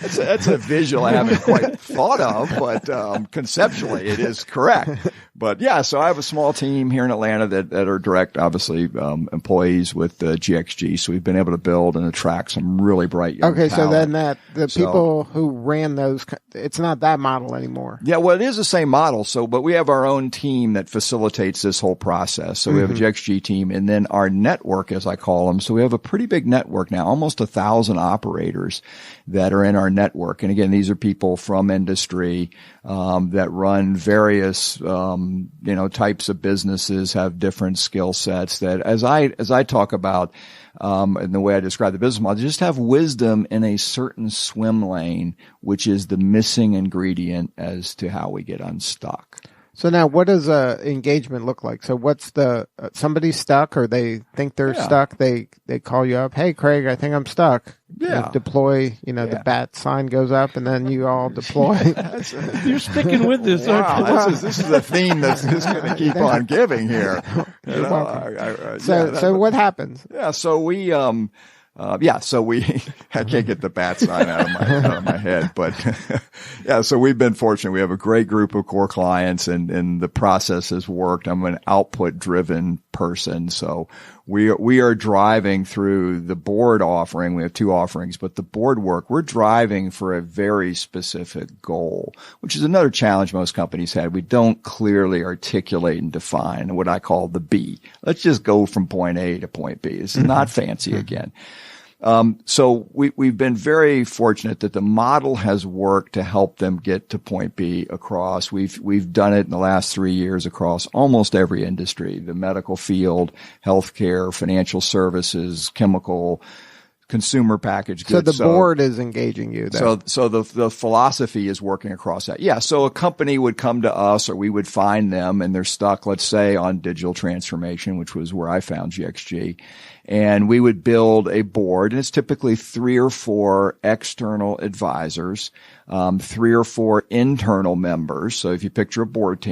That's a visual I haven't quite thought of, but conceptually it is correct. But yeah, so I have a small team here in Atlanta that are direct, obviously, employees with GXG. So we've been able to build and attract some really bright young talent. So then people who ran those, it's not that model anymore. Yeah, well, it is the same model. But we have our own team that facilitates this whole process. So we have a GXG team and then our network, as I call them. So we have a pretty big network now, almost 1,000 operators that are in our network. And again, these are people from industry, that run various, types of businesses, have different skill sets that as I talk about, and the way I describe the business model, just have wisdom in a certain swim lane, which is the missing ingredient as to how we get unstuck. So now what does engagement look like? So what's somebody's stuck or they think they're stuck. They call you up. Hey, Craig, I think I'm stuck. Yeah. You deploy, the bat sign goes up and then you all deploy. You're sticking with this, aren't you? This is a theme that's just going to keep on giving here. So what happens? Yeah. So we, I can't get the bat sign out of my head, but so we've been fortunate. We have a great group of core clients and the process has worked. I'm an output driven person. So we are driving through the board offering. We have 2 offerings, but the board work, we're driving for a very specific goal, which is another challenge most companies had. We don't clearly articulate and define what I call the B. Let's just go from point A to point B. This is not fancy again. So we've been very fortunate that the model has worked to help them get to point B across. We've done it in the last 3 years across almost every industry, the medical field, healthcare, financial services, chemical, consumer packaged goods. So the board is engaging you there. So the philosophy is working across that. Yeah. So a company would come to us or we would find them and they're stuck, let's say, on digital transformation, which was where I found GXG. And we would build a board, and it's typically 3 or 4 external advisors, 3 or 4 internal members. So if you picture a board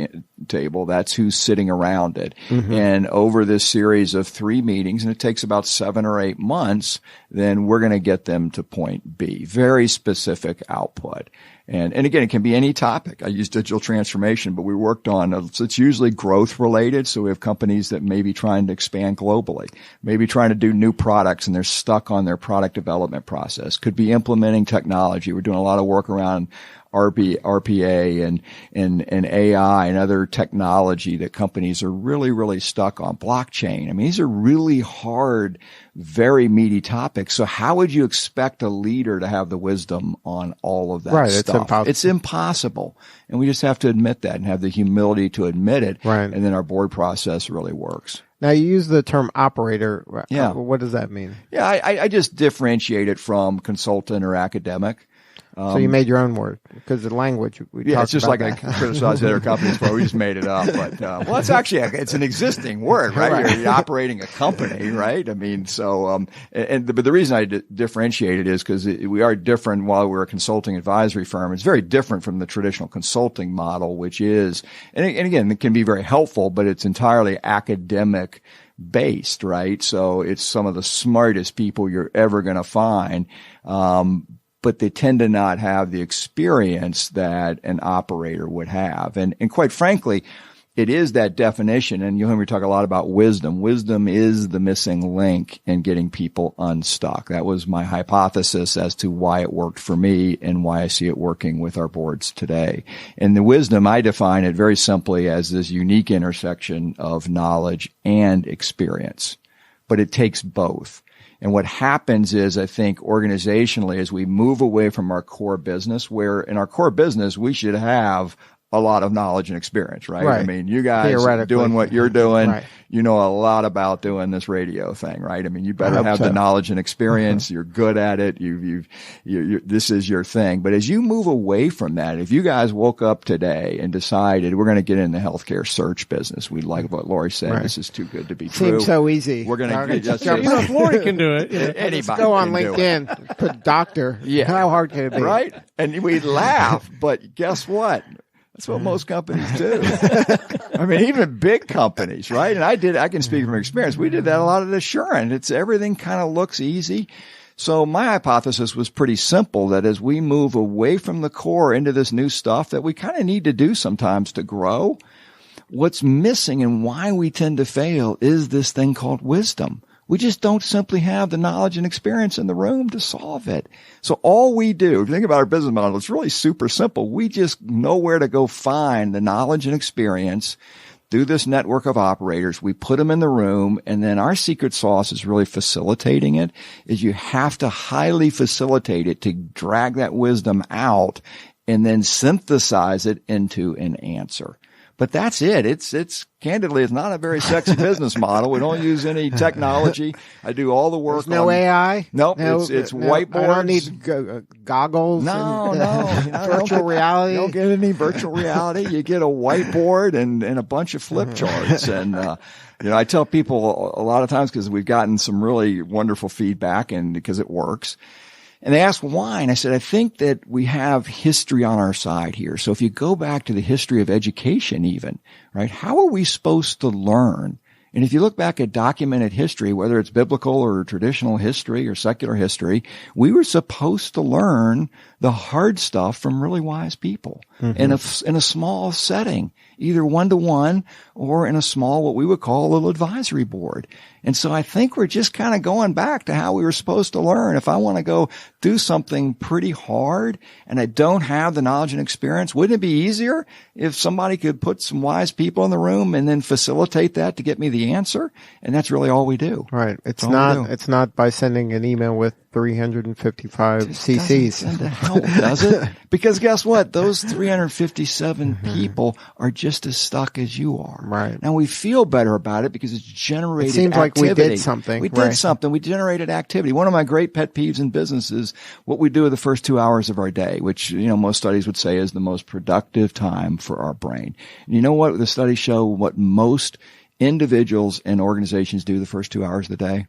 table, that's who's sitting around it. Mm-hmm. And over this series of 3 meetings, and it takes about 7 or 8 months, then we're going to get them to point B. Very specific output. And again, it can be any topic. I use digital transformation, but we worked on, it's usually growth related. So we have companies that may be trying to expand globally, maybe trying to do new products and they're stuck on their product development process. Could be implementing technology. We're doing a lot of work around RPA and AI and other technology that companies are really, really stuck on. Blockchain. I mean, these are really hard, very meaty topics. So how would you expect a leader to have the wisdom on all of that right, stuff? It's impossible. It's impossible. And we just have to admit that and have the humility to admit it. Right. And then our board process really works. Now, you use the term operator. Yeah. What does that mean? Yeah, I just differentiate it from consultant or academic. So you made your own word because the language it's just like that. I criticize other companies for. We just made it up, but well, it's actually it's an existing word, right? You're operating a company, right? I mean, so but the reason I differentiate it is because we are different. While we're a consulting advisory firm, it's very different from the traditional consulting model, which is and again it can be very helpful, but it's entirely academic based, right? So it's some of the smartest people you're ever going to find. But they tend to not have the experience that an operator would have. And quite frankly, it is that definition. And you'll hear me talk a lot about wisdom. Wisdom is the missing link in getting people unstuck. That was my hypothesis as to why it worked for me and why I see it working with our boards today. And the wisdom, I define it very simply as this unique intersection of knowledge and experience. But it takes both. And what happens is, I think, organizationally, as we move away from our core business, where in our core business, we should have a lot of knowledge and experience, right? I mean, you guys doing what you're doing, you know a lot about doing this radio thing, right? I mean, you better have the knowledge and experience. You're good at it. This is your thing. But as you move away from that, if you guys woke up today and decided we're going to get in the healthcare search business, we like what Lori said. This is too good to be true. Seems so easy. We're going to if Lori can do it. Anybody go on can do LinkedIn, put doctor. Yeah. How hard can it be? Right? And we laugh, but guess what? That's what most companies do. I mean, even big companies, right? And I can speak from experience. We did that a lot at Assurant. Everything kind of looks easy. So my hypothesis was pretty simple, that as we move away from the core into this new stuff that we kind of need to do sometimes to grow, what's missing and why we tend to fail is this thing called wisdom. We just don't simply have the knowledge and experience in the room to solve it. So all we do, if you think about our business model, it's really super simple. We just know where to go find the knowledge and experience through this network of operators. We put them in the room, and then our secret sauce is really facilitating it. Is you have to highly facilitate it to drag that wisdom out and then synthesize it into an answer. But that's it. It's candidly, it's not a very sexy business model. We don't use any technology. I do all the work. There's no AI? Nope. It's whiteboards. I don't need goggles. No. Virtual reality. You don't get any virtual reality. You get a whiteboard and a bunch of flip charts. And, I tell people a lot of times, because we've gotten some really wonderful feedback and because it works. And they asked why, and I said, I think that we have history on our side here. So if you go back to the history of education even, right, how are we supposed to learn? And if you look back at documented history, whether it's biblical or traditional history or secular history, we were supposed to learn the hard stuff from really wise people in a small setting, either one-to-one or in a small, what we would call a little advisory board. And so I think we're just kind of going back to how we were supposed to learn. If I want to go do something pretty hard and I don't have the knowledge and experience, wouldn't it be easier if somebody could put some wise people in the room and then facilitate that to get me the answer? And that's really all we do. Right. It's not by sending an email with 355 CCs. Send to help, does it? Because guess what? Those 357 people are just as stuck as you are. Right. Now we feel better about it because it's generated activity. It seems like we did something. We did something. We generated activity. One of my great pet peeves in business is what we do with the first 2 hours of our day, which, most studies would say is the most productive time for our brain. And you know what? The studies show what most individuals and organizations do the first 2 hours of the day?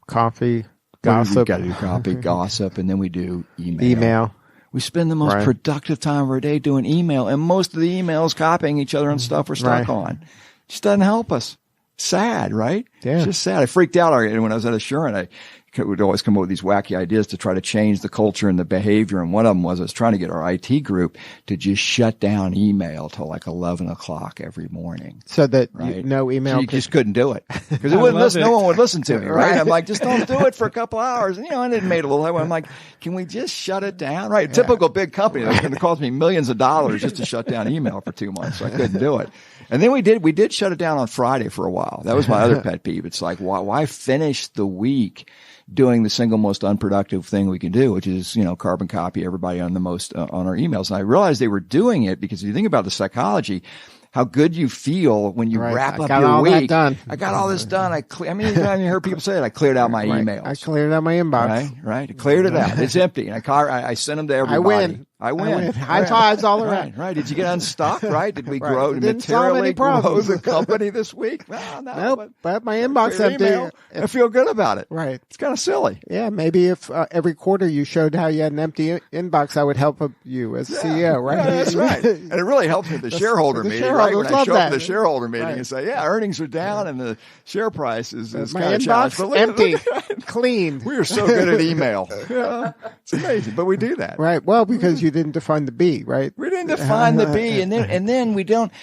Coffee. Gossip. We've got to do copy, gossip, and then we do email. We spend the most productive time of our day doing email, and most of the emails copying each other on stuff we're stuck on. Just doesn't help us. Sad, right? Yeah. It's just sad. I freaked out when I was at Assurant. would always come up with these wacky ideas to try to change the culture and the behavior. And one of them was I was trying to get our IT group to just shut down email till like 11 o'clock every morning. So that right? No email. You just couldn't do it because no one would listen to me. Right? I'm like, just don't do it for a couple hours. And, and it made a little. I'm like, can we just shut it down? Right? Yeah. Typical big company that's going to cost me millions of dollars just to shut down email for 2 months. So I couldn't do it. And then we did shut it down on Friday for a while. That was my other pet peeve. It's like, why finish the week doing the single most unproductive thing we can do, which is, carbon copy everybody on on our emails. And I realized they were doing it because if you think about the psychology, how good you feel when you wrap up your week. I got all this done. I mean, you heard people say it. I cleared out my emails. I cleared out my inbox. Right. I cleared it out. It's empty. And I sent them to everybody. I win. High fives all around. Right. Did you get unstuck? Right. Did we materially grow the company this week? Well, no. Nope. But my inbox empty. I feel good about it. Right. It's kind of silly. Yeah. Maybe if every quarter you showed how you had an empty inbox, I would help you as CEO. Right. Yeah, that's right. And it really helps with the shareholder meeting. Right. When I show up at the shareholder meeting and say, earnings are down and the share price is kind of challenged. My inbox empty, clean. We are so good at email. It's amazing, but we do that. Right. Well, because you didn't define the B, right? We didn't define the B, and then we don't.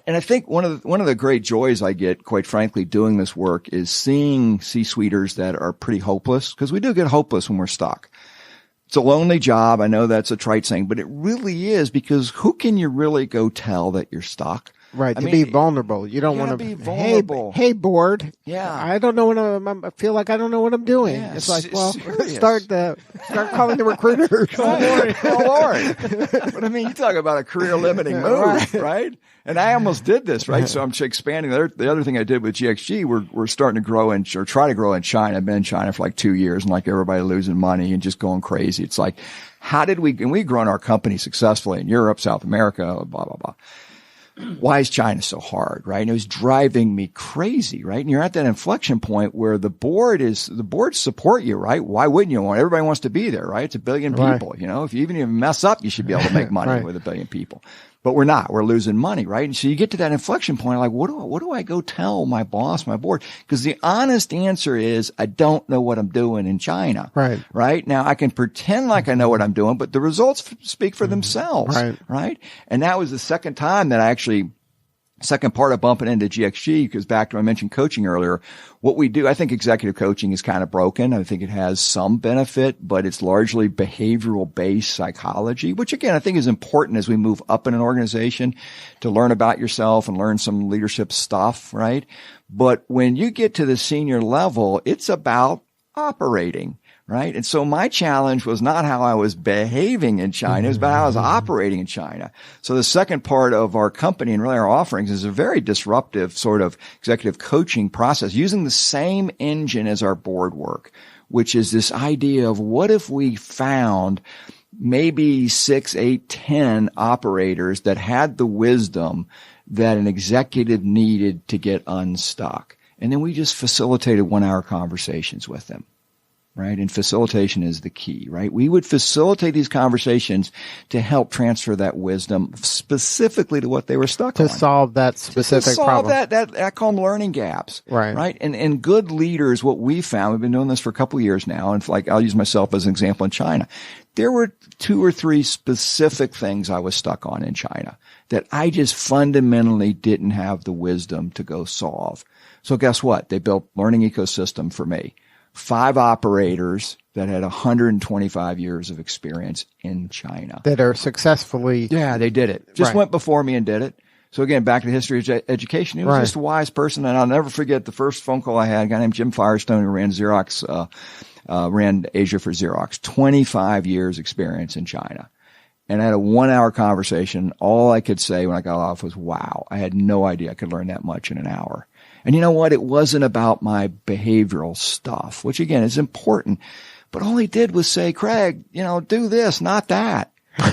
And I think one of the great joys I get, quite frankly, doing this work is seeing C-suiters that are pretty hopeless, because we do get hopeless when we're stuck. It's a lonely job. I know that's a trite saying, but it really is, because who can you really go tell that you're stuck? Right, be vulnerable. You don't want to be vulnerable. Hey, board. Yeah, I don't know what I feel like I don't know what I'm doing. Yeah, it's like, start calling the recruiter. Call Lori. But I mean, you talk about a career limiting move, right? And I almost did this, right? So I'm expanding. The other thing I did with GXG, we're starting to grow or try to grow in China. I've been in China for like 2 years, and like everybody losing money and just going crazy. It's like, and we've grown our company successfully in Europe, South America, blah, blah, blah. Why is China so hard, right? And it was driving me crazy, right? And you're at that inflection point where the board support you, right? Why wouldn't you? Everybody wants to be there, right? It's 1 billion people, If you even mess up, you should be able to make money with 1 billion people. But we're not. We're losing money, right? And so you get to that inflection point, like, what do I go tell my boss, my board? Because the honest answer is, I don't know what I'm doing in China. Right? Now, I can pretend like I know what I'm doing, but the results speak for themselves. Right? And that was the second time that second part of bumping into GXG, because back to I mentioned coaching earlier, what we do, I think executive coaching is kind of broken. I think it has some benefit, but it's largely behavioral based psychology, which again, I think is important as we move up in an organization to learn about yourself and learn some leadership stuff, right? But when you get to the senior level, it's about operating. Right. And so my challenge was not how I was behaving in China. It was about how I was operating in China. So the second part of our company and really our offerings is a very disruptive sort of executive coaching process using the same engine as our board work, which is this idea of what if we found maybe 6, 8, 10 operators that had the wisdom that an executive needed to get unstuck. And then we just facilitated 1-hour conversations with them. Right? And facilitation is the key, right? We would facilitate these conversations to help transfer that wisdom specifically to what they were stuck on. To solve that specific problem. I call them learning gaps. Right? And good leaders, what we found, we've been doing this for a couple of years now, and I'll use myself as an example in China. There were 2 or 3 specific things I was stuck on in China that I just fundamentally didn't have the wisdom to go solve. So guess what? They built learning ecosystem for me. 5 operators that had 125 years of experience in China. That are successfully. Yeah, they did it. Just went before me and did it. So again, back to the history of education. He was just a wise person. And I'll never forget the first phone call I had, a guy named Jim Firestone who ran Xerox, ran Asia for Xerox, 25 years experience in China. And I had a 1-hour conversation. All I could say when I got off was, wow, I had no idea I could learn that much in an hour. And you know what? It wasn't about my behavioral stuff, which again is important. But all he did was say, Craig, do this, not that.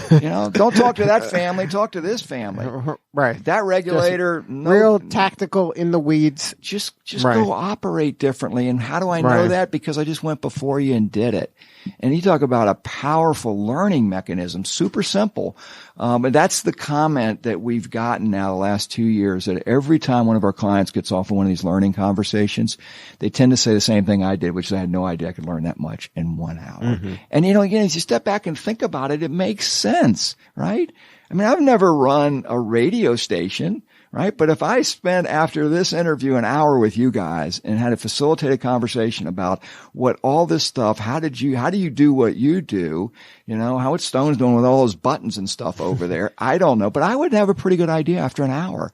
Don't talk to that family. Talk to this family. Right. That regulator, real tactical in the weeds. Just go operate differently. And how do I know that? Because I just went before you and did it. And you talk about a powerful learning mechanism, super simple. And that's the comment that we've gotten now the last 2 years, that every time one of our clients gets off of one of these learning conversations, they tend to say the same thing I did, which is I had no idea I could learn that much in 1 hour. Mm-hmm. And again, as you step back and think about it, it makes sense, right? I mean, I've never run a radio station, right? But if I spent after this interview an hour with you guys and had a facilitated conversation about what all this stuff, how do you do what you do? How it's Stone's doing with all those buttons and stuff over there. I don't know, but I would have a pretty good idea after an hour,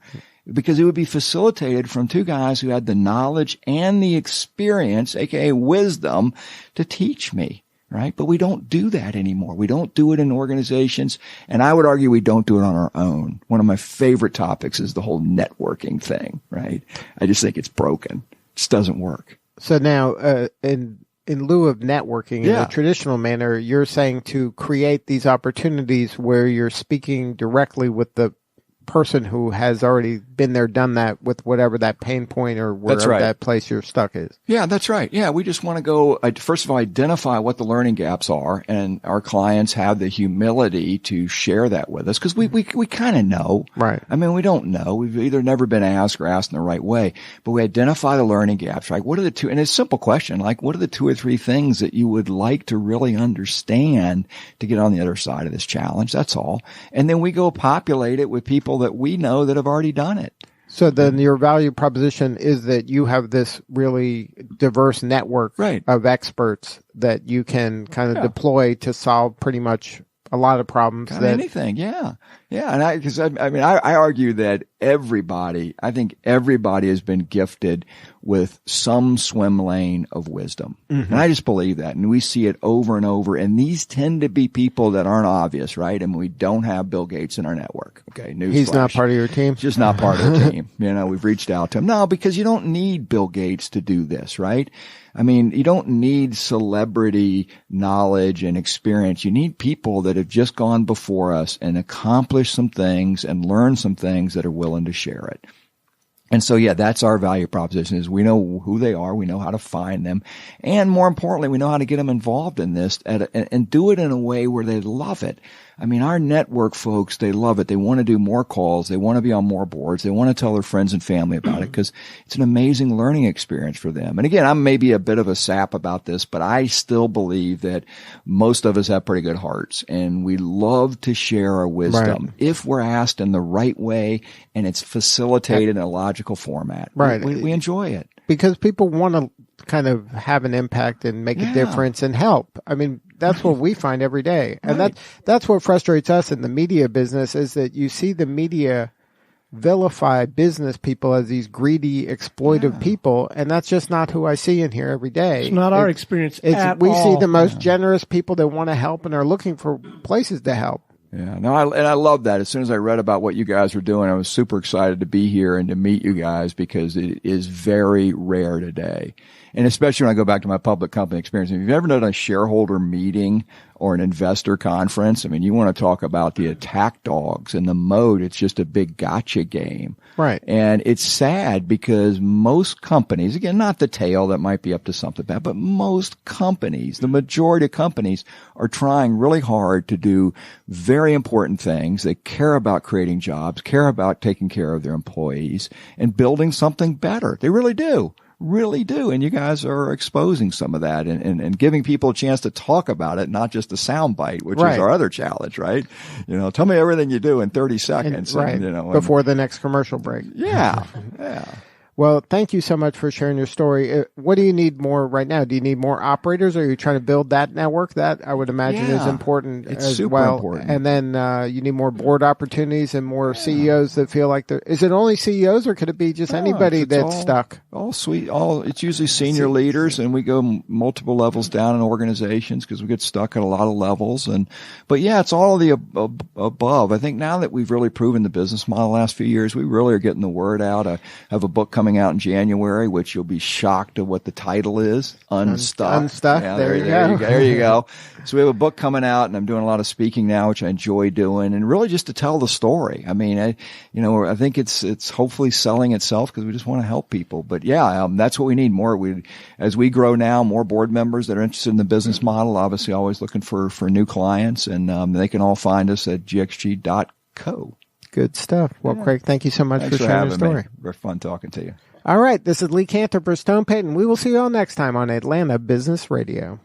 because it would be facilitated from 2 guys who had the knowledge and the experience, aka wisdom, to teach me. Right? But we don't do that anymore. We don't do it in organizations. And I would argue we don't do it on our own. One of my favorite topics is the whole networking thing, right? I just think it's broken. It just doesn't work. So now, in lieu of networking in a traditional manner, you're saying to create these opportunities where you're speaking directly with the person who has already been there, done that, with whatever that pain point or wherever that place you're stuck is. Yeah, that's right. Yeah, we just want to go, first of all, identify what the learning gaps are, and our clients have the humility to share that with us, because we kind of know. Right. I mean, we don't know. We've either never been asked or asked in the right way, but we identify the learning gaps. Like, what are the 2, and it's a simple question, like, what are the 2 or 3 things that you would like to really understand to get on the other side of this challenge? That's all. And then we go populate it with people that we know that have already done it. So then your value proposition is that you have this really diverse network of experts that you can kind of deploy to solve pretty much a lot of problems. Anything. Yeah. And I argue that I think everybody has been gifted with some swim lane of wisdom. Mm-hmm. And I just believe that. And we see it over and over. And these tend to be people that aren't obvious, right? And we don't have Bill Gates in our network. Okay. He's not part of your team? Just not part of the team. We've reached out to him. No, because you don't need Bill Gates to do this, right? I mean, you don't need celebrity knowledge and experience. You need people that have just gone before us and accomplished some things and learned some things that are willing to share it. And so, that's our value proposition, is we know who they are, we know how to find them, and more importantly, we know how to get them involved in this and do it in a way where they love it. I mean, our network folks, they love it. They want to do more calls. They want to be on more boards. They want to tell their friends and family about it, because it's an amazing learning experience for them. And again, I'm maybe a bit of a sap about this, but I still believe that most of us have pretty good hearts, and we love to share our wisdom if we're asked in the right way and it's facilitated in a logical format. Right. We enjoy it. Because people want to kind of have an impact and make a difference and help. I mean, that's what we find every day. And that's what frustrates us in the media business, is that you see the media vilify business people as these greedy, exploitive people, and that's just not who I see in here every day. It's not our experience at we all. See the most generous people that want to help and are looking for places to help. Yeah, no, I love that. As soon as I read about what you guys were doing, I was super excited to be here and to meet you guys, because it is very rare today. And especially when I go back to my public company experience, if you've ever done a shareholder meeting or an investor conference, I mean, you want to talk about the attack dogs and the mode. It's just a big gotcha game. Right. And it's sad, because most companies, again, not the tail that might be up to something bad, but most companies, the majority of companies, are trying really hard to do very important things. They care about creating jobs, care about taking care of their employees, and building something better. They really do. Really do. And you guys are exposing some of that and giving people a chance to talk about it, not just a soundbite, which is our other challenge, right? Tell me everything you do in 30 seconds. Before the next commercial break. Yeah. Well, thank you so much for sharing your story. What do you need more right now? Do you need more operators, or are you trying to build that network? That I would imagine is important as super well. Important. And then you need more board opportunities and more CEOs that feel like they're. Is it only CEOs, or could it be just anybody that's stuck? It's usually senior leaders, and we go multiple levels down in organizations, because we get stuck at a lot of levels. But it's all of the above. I think now that we've really proven the business model the last few years, we really are getting the word out. I have a book coming coming out in January, which you'll be shocked at what the title is. Unstuck. Unstuck. Yeah, there you go. There you go. So we have a book coming out, and I'm doing a lot of speaking now, which I enjoy doing, and really just to tell the story. I mean, I think it's hopefully selling itself because we just want to help people. But yeah, that's what we need more. As we grow now, more board members that are interested in the business model, obviously always looking for new clients, and they can all find us at gxg.co. Good stuff. Well, Craig, thank you so much for sharing your story. Very fun talking to you. All right. This is Lee Cantor for Stone Payton. We will see you all next time on Atlanta Business Radio.